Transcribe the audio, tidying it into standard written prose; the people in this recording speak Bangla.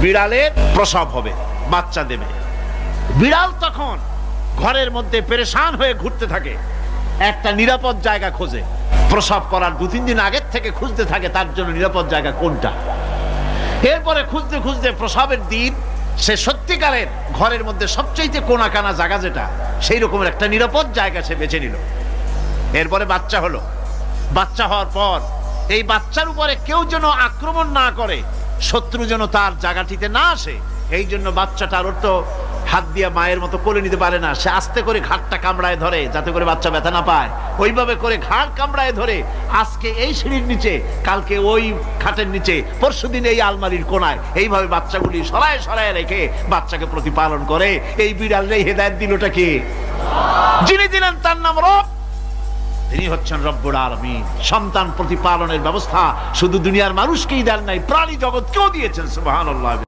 বিড়ালের প্রসব হবে, বাচ্চা দেবে। বিড়াল তখন ঘরের মধ্যে পেরেশান হয়ে ঘুরতে থাকে, একটা নিরাপদ জায়গা খোঁজে। প্রসব করার 2-3 দিন আগের থেকে খুঁজতে থাকে তার জন্য নিরাপদ জায়গা কোনটা। এরপরে খুঁজতে খুঁজতে প্রসবের দিন সে সত্যিকারের ঘরের মধ্যে সবচেয়ে কোনা কানা জায়গা যেটা, সেই রকমের একটা নিরাপদ জায়গা সে বেছে নিল। এরপরে বাচ্চা হলো। বাচ্চা হওয়ার পর এই বাচ্চার উপরে কেউ যেন আক্রমণ না করে, শত্রু যেন তার জায়গাটিতে না আসে, এই জন্য বাচ্চাটার ওর তো হাত দিয়ে মায়ের মতো কোলে নিতে পারে না, সে আস্তে করে ঘাটটা কামড়ায় ধরে যাতে করে বাচ্চা ব্যথা না পায়। ওইভাবে করে ঘাড় কামড়ায় ধরে আজকে এই সিঁড়ির নিচে, কালকে ওই খাটের নিচে, পরশুদিন এই আলমারির কোনায়, এইভাবে বাচ্চাগুলি সরায় সরায় রেখে বাচ্চাকে প্রতিপালন করে। এই বিড়ালের হেদায়েত দিলটা কে? যিনি দিলেন তার নাম রব, তিনি হচ্ছেন রব্বুল আলামিন। সন্তান প্রতিপালনের ব্যবস্থা শুধু দুনিয়ার মানুষকেই দেন নাই, প্রাণী জগৎকেও দিয়েছেন। সুবহানাল্লাহ।